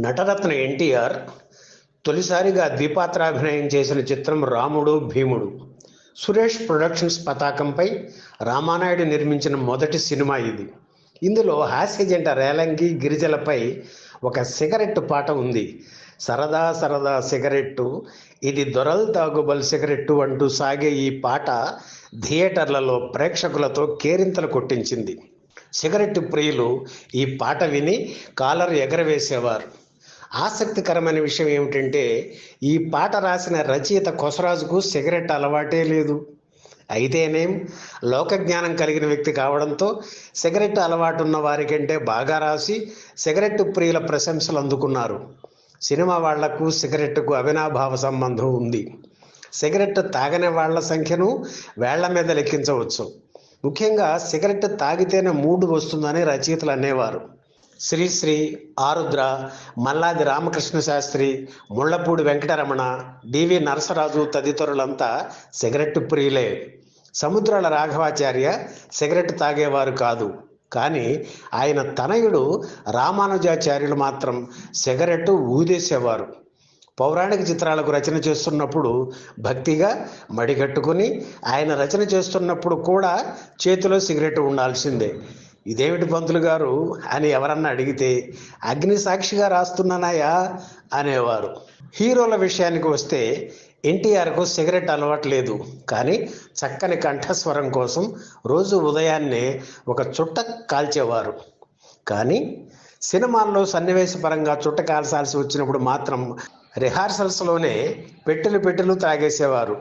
నటరత్న ఎన్టీఆర్ తొలిసారిగా ద్విపాత్రాభినయం చేసిన చిత్రం రాముడు భీముడు. సురేష్ ప్రొడక్షన్స్ పతాకంపై రామానాయుడు నిర్మించిన మొదటి సినిమా ఇది. ఇందులో హాస్య జంట రేలంగి గిరిజలపై ఒక సిగరెట్టు పాట ఉంది. సరదా సరదా సిగరెట్టు, ఇది దొరల్ తాగుబల్ సిగరెట్టు అంటూ సాగే ఈ పాట థియేటర్లలో ప్రేక్షకులతో కేరింతలు కొట్టించింది. సిగరెట్టు ప్రియులు ఈ పాట విని కాలర్ ఎగరవేసేవారు. ఆసక్తికరమైన విషయం ఏమిటంటే, ఈ పాట రాసిన రచయిత కొసరాజుకు సిగరెట్ అలవాటే లేదు. అయితేనేం, లోకజ్ఞానం కలిగిన వ్యక్తి కావడంతో సిగరెట్ అలవాటు ఉన్న వారికంటే బాగా రాసి సిగరెట్టు ప్రియుల ప్రశంసలు అందుకున్నారు. సినిమా వాళ్లకు సిగరెట్టుకు అవినాభావ సంబంధం ఉంది. సిగరెట్ తాగని వాళ్ల సంఖ్యను వేళ్ల మీద లెక్కించవచ్చు. ముఖ్యంగా సిగరెట్ తాగితేనే మూడు వస్తుందని రచయితలు అనేవారు. శ్రీశ్రీ, ఆరుద్ర, మల్లాది రామకృష్ణ శాస్త్రి, ముళ్లపూడి వెంకటరమణ, డివి నరసరాజు తదితరులంతా సిగరెట్టు ప్రియులే. సముద్రాల రాఘవాచార్య సిగరెట్ తాగేవారు కాదు. కానీ ఆయన తనయుడు రామానుజాచార్యులు మాత్రం సిగరెట్టు ఊదేసేవారు. పౌరాణిక చిత్రాలకు రచన చేస్తున్నప్పుడు భక్తిగా మడిగట్టుకుని, ఆయన రచన చేస్తున్నప్పుడు కూడా చేతిలో సిగరెట్ ఉండాల్సిందే. ఇదేమిటి పంతులు గారు అని ఎవరన్నా అడిగితే, అగ్ని సాక్షిగా రాస్తున్నానాయా అనేవారు. హీరోల విషయానికి వస్తే ఎన్టీఆర్కు సిగరెట్ అలవాటు లేదు. కానీ చక్కని కంఠస్వరం కోసం రోజు ఉదయాన్నే ఒక చుట్ట కాల్చేవారు. కానీ సినిమాల్లో సన్నివేశపరంగా చుట్ట కాల్చాల్సి వచ్చినప్పుడు మాత్రం రిహార్సల్స్లోనే పెట్టెలు తాగేసేవారు.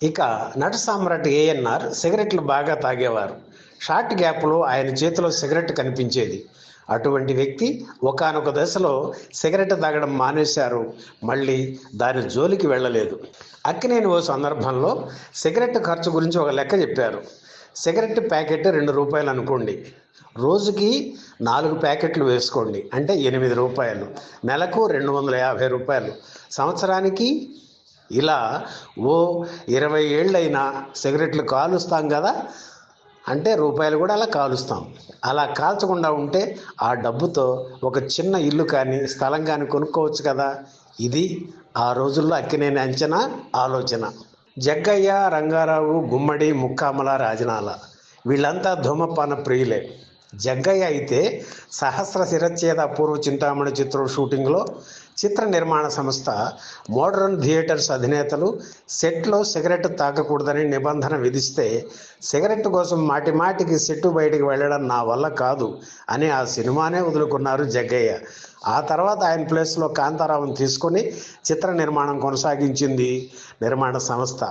ఇక నట సామ్రాట్ ఏఎన్ఆర్ సిగరెట్లు బాగా తాగేవారు. షార్ట్ గ్యాప్లో ఆయన చేతిలో సిగరెట్ కనిపించేది. అటువంటి వ్యక్తి ఒకానొక దశలో సిగరెట్ తాగడం మానేశారు. మళ్ళీ దాని జోలికి వెళ్ళలేదు. అక్కినేని ఓ సందర్భంలో సిగరెట్ ఖర్చు గురించి ఒక లెక్క చెప్పారు. సిగరెట్ ప్యాకెట్ ₹2 అనుకోండి. రోజుకి 4 ప్యాకెట్లు వేసుకోండి, అంటే ₹8. నెలకు ₹250. సంవత్సరానికి ఇలా ఓ 20 ఏళ్ళైనా సిగరెట్లు కాలుస్తాం కదా, అంటే రూపాయలు కూడా అలా కాలుస్తాం. అలా కాల్చకుండా ఉంటే ఆ డబ్బుతో ఒక చిన్న ఇల్లు కానీ స్థలం కానీ కొనుక్కోవచ్చు కదా. ఇది ఆ రోజుల్లో అక్కినేని అంచనా, ఆలోచన. జగ్గయ్య, రంగారావు, గుమ్మడి, ముక్కామల, రాజనాల వీళ్ళంతా ధూమపాన ప్రియులే. జగ్గయ్య అయితే సహస్ర శిరచ్ఛేద అపూర్వ చింతామణి చిత్రం షూటింగ్లో చిత్ర నిర్మాణ సంస్థ మోడర్న్ థియేటర్స్ అధినేతలు సెట్లో సిగరెట్ తాగకూడదని నిబంధన విధిస్తే, సిగరెట్ కోసం మాటిమాటికి సెట్టు బయటికి వెళ్ళడం నా వల్ల కాదు అని ఆ సినిమానే వదులుకున్నారు జగ్గయ్య. ఆ తర్వాత ఆయన ప్లేస్లో కాంతారావును తీసుకొని చిత్ర నిర్మాణం కొనసాగించింది నిర్మాణ సంస్థ.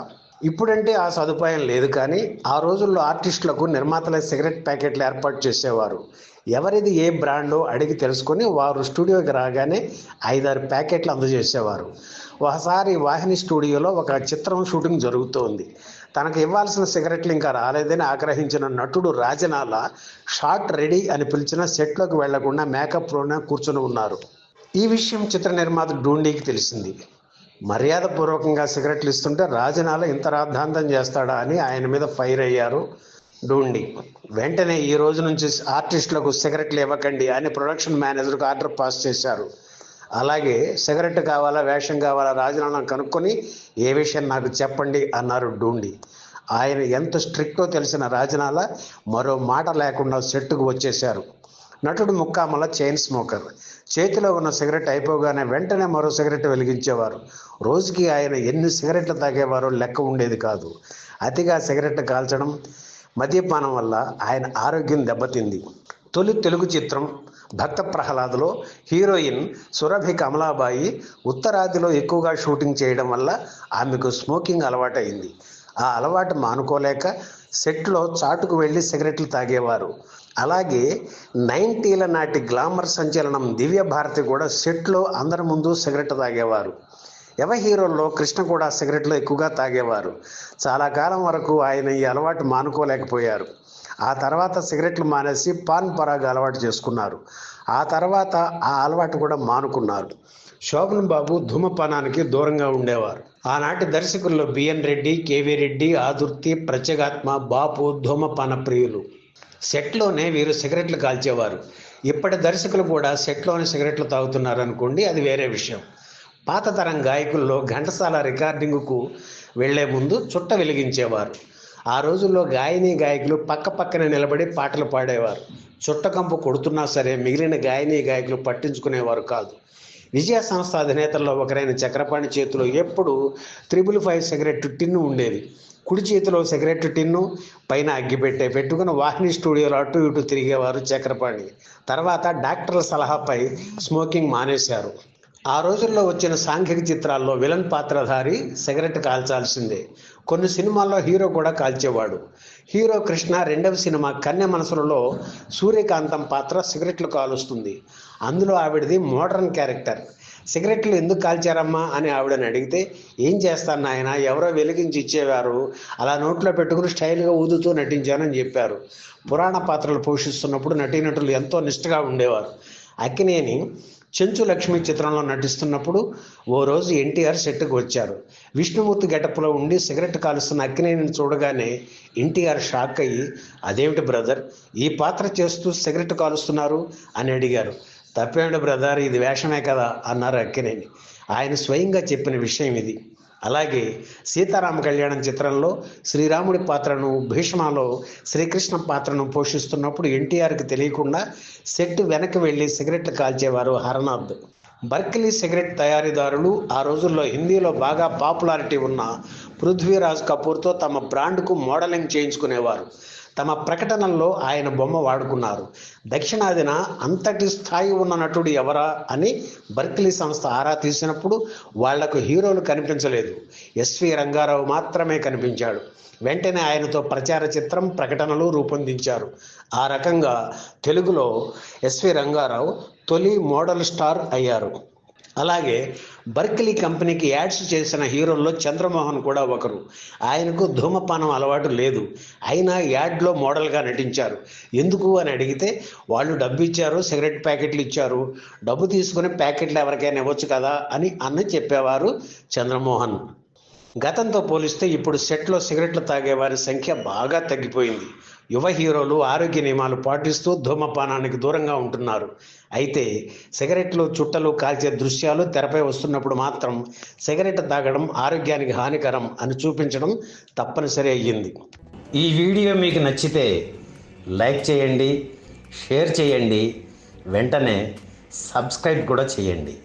ఇప్పుడంటే ఆ సదుపాయం లేదు. కానీ ఆ రోజుల్లో ఆర్టిస్టులకు నిర్మాతలే సిగరెట్ ప్యాకెట్లు ఏర్పాటు చేసేవారు. ఎవరిది ఏ బ్రాండో అడిగి తెలుసుకొని వారు స్టూడియోకి రాగానే 5-6 ప్యాకెట్లు అందజేసేవారు. ఒకసారి వాహిని స్టూడియోలో ఒక చిత్రం షూటింగ్ జరుగుతోంది. తనకు ఇవ్వాల్సిన సిగరెట్లు ఇంకా రాలేదని ఆగ్రహించిన నటుడు రాజనాల షాట్ రెడీ అని పిలిచిన సెట్లోకి వెళ్లకుండా మేకప్లోనే కూర్చొని ఉన్నారు. ఈ విషయం చిత్ర నిర్మాత డూండీకి తెలిసింది. మర్యాదపూర్వకంగా సిగరెట్లు ఇస్తుంటే రాజనాల ఇంత రాద్ధాంతం చేస్తాడా అని ఆయన మీద ఫైర్ అయ్యారు డూండి. వెంటనే ఈ రోజు నుంచి ఆర్టిస్టులకు సిగరెట్లు ఇవ్వకండి అని ప్రొడక్షన్ మేనేజర్కు ఆర్డర్ పాస్ చేశారు. అలాగే సిగరెట్ కావాలా, వేషం కావాలా, రాజనాలను కనుక్కొని ఏ విషయం నాకు చెప్పండి అన్నారు డూండి. ఆయన ఎంత స్ట్రిక్టో తెలిసిన రాజనాల మరో మాట లేకుండా సెట్టుకు వచ్చేశారు. నటుడు ముక్కామల చైన్ స్మోకర్. చేతిలో ఉన్న సిగరెట్ అయిపోగానే వెంటనే మరో సిగరెట్ వెలిగించేవారు. రోజుకి ఆయన ఎన్ని సిగరెట్లు తాగేవారో లెక్క ఉండేది కాదు. అతిగా సిగరెట్ కాల్చడం, మద్యపానం వల్ల ఆయన ఆరోగ్యం దెబ్బతింది. తొలి తెలుగు చిత్రం భక్త ప్రహ్లాద్లో హీరోయిన్ సురభి కమలాబాయి ఉత్తరాదిలో ఎక్కువగా షూటింగ్ చేయడం వల్ల ఆమెకు స్మోకింగ్ అలవాటైంది. ఆ అలవాటు మానుకోలేక సెట్లో చాటుకు వెళ్ళి సిగరెట్లు తాగేవారు. అలాగే 90ల నాటి గ్లామర్ సంచలనం దివ్య భారతి కూడా సెట్లో అందరి ముందు సిగరెట్ తాగేవారు. యవ హీరోల్లో కృష్ణ కూడా సిగరెట్లు ఎక్కువగా తాగేవారు. చాలా కాలం వరకు ఆయన ఈ అలవాటు మానుకోలేకపోయారు. ఆ తర్వాత సిగరెట్లు మానేసి పాన్ పరాగ్ అలవాటు చేసుకున్నారు. ఆ తర్వాత ఆ అలవాటు కూడా మానుకున్నారు. శోభన్ బాబు ధూమపానానికి దూరంగా ఉండేవారు. ఆనాటి దర్శకుల్లో బిఎన్ రెడ్డి, కేవీ రెడ్డి, ఆదుర్తి, ప్రత్యేగాత్మ, బాపు ధూమపాన ప్రియులు. సెట్లోనే వీరు సిగరెట్లు కాల్చేవారు. ఇప్పటి దర్శకులు కూడా సెట్లోని సిగరెట్లు తాగుతున్నారు అనుకోండి, అది వేరే విషయం. పాత తరం గాయకుల్లో ఘంటసాల రికార్డింగ్కు వెళ్లే ముందు చుట్ట వెలిగించేవారు. ఆ రోజుల్లో గాయని గాయకులు పక్క పక్కన నిలబడి పాటలు పాడేవారు. చుట్టకంపు కొడుతున్నా సరే మిగిలిన గాయని గాయకులు పట్టించుకునేవారు కాదు. విజయ సంస్థ అధినేతల్లో ఒకరైన చక్రపాణి చేతిలో ఎప్పుడు 555 సిగరెట్ టిన్ను ఉండేది. కుడి చేతిలో సిగరెట్ టిన్ను, పైన అగ్గిపెట్టే పెట్టుకుని వాహిని స్టూడియోలో అటు ఇటు తిరిగేవారు చక్రపాణి. తర్వాత డాక్టర్ల సలహాపై స్మోకింగ్ మానేశారు. ఆ రోజుల్లో వచ్చిన సాంఘిక చిత్రాల్లో విలన్ పాత్రధారి సిగరెట్ కాల్చాల్సిందే. కొన్ని సినిమాల్లో హీరో కూడా కాల్చేవాడు. హీరో కృష్ణ రెండవ సినిమా కన్య మనసులలో సూర్యకాంతం పాత్ర సిగరెట్లు కాలుస్తుంది. అందులో ఆవిడది మోడర్న్ క్యారెక్టర్. సిగరెట్లు ఎందుకు కాల్చారమ్మా అని ఆవిడని అడిగితే, ఏం చేస్తాను నాయన, ఎవరో వెలిగించి ఇచ్చేవారు, అలా నోట్లో పెట్టుకుని స్టైల్గా ఊదుతూ నటించానని చెప్పారు. పురాణ పాత్రలు పోషిస్తున్నప్పుడు నటీనటులు ఎంతో నిష్ఠగా ఉండేవారు. అక్కినేని చెంచు లక్ష్మి చిత్రంలో నటిస్తున్నప్పుడు ఓ రోజు ఎన్టీఆర్ సెట్కు వచ్చారు. విష్ణుమూర్తి గెటప్లో ఉండి సిగరెట్ కాలుస్తున్న అక్కినేనిని చూడగానే ఎన్టీఆర్ షాక్ అయ్యి, అదేమిటి బ్రదర్, ఈ పాత్ర చేస్తూ సిగరెట్ కాలుస్తున్నారు అని అడిగారు. తప్పేమిటి బ్రదర్, ఇది వేషమే కదా అన్నారు అక్కినేని. ఆయన స్వయంగా చెప్పిన విషయం ఇది. అలాగే సీతారామ కళ్యాణం చిత్రంలో శ్రీరాముడి పాత్రను, భీష్మలో శ్రీకృష్ణ పాత్రను పోషిస్తున్నప్పుడు ఎన్టీఆర్కి తెలియకుండా సెట్ వెనక్కి వెళ్ళి సిగరెట్లు కాల్చేవారు హరనాథ్. బర్కిలీ సిగరెట్ తయారీదారులు ఆ రోజుల్లో హిందీలో బాగా పాపులారిటీ ఉన్న పృథ్వీరాజ్ కపూర్తో తమ బ్రాండ్కు మోడలింగ్ చేయించుకునేవారు. తమ ప్రకటనల్లో ఆయన బొమ్మ వాడుకున్నారు. దక్షిణాదిన అంతటి స్థాయి ఉన్న నటుడు ఎవరా అని బర్కిలీ సంస్థ ఆరా తీసినప్పుడు వాళ్లకు హీరోలు కనిపించలేదు. ఎస్వి రంగారావు మాత్రమే కనిపించాడు. వెంటనే ఆయనతో ప్రచార చిత్రం, ప్రకటనలు రూపొందించారు. ఆ రకంగా తెలుగులో ఎస్వి రంగారావు తొలి మోడల్ స్టార్ అయ్యారు. అలాగే బర్కిలీ కంపెనీకి యాడ్స్ చేసిన హీరోల్లో చంద్రమోహన్ కూడా ఒకరు. ఆయనకు ధూమపానం అలవాటు లేదు, అయినా యాడ్లో మోడల్గా నటించారు. ఎందుకు అని అడిగితే, వాళ్ళు డబ్బు ఇచ్చారు, సిగరెట్ ప్యాకెట్లు ఇచ్చారు, డబ్బు తీసుకుని ప్యాకెట్లు ఎవరికైనా ఇవ్వచ్చు కదా అని చెప్పేవారు చంద్రమోహన్. గతంతో పోలిస్తే ఇప్పుడు సెట్లో సిగరెట్లు తాగేవారి సంఖ్య బాగా తగ్గిపోయింది. యువ హీరోలు ఆరోగ్య నియమాలు పాటిస్తూ ధూమపానానికి దూరంగా ఉంటున్నారు. అయితే సిగరెట్లు, చుట్టలు కాల్చే దృశ్యాలు తెరపై వస్తున్నప్పుడు మాత్రం సిగరెట్ తాగడం ఆరోగ్యానికి హానికరం అని చూపించడం తప్పనిసరి అయ్యింది. ఈ వీడియో మీకు నచ్చితే లైక్ చేయండి, షేర్ చేయండి, వెంటనే సబ్స్క్రైబ్ కూడా చేయండి.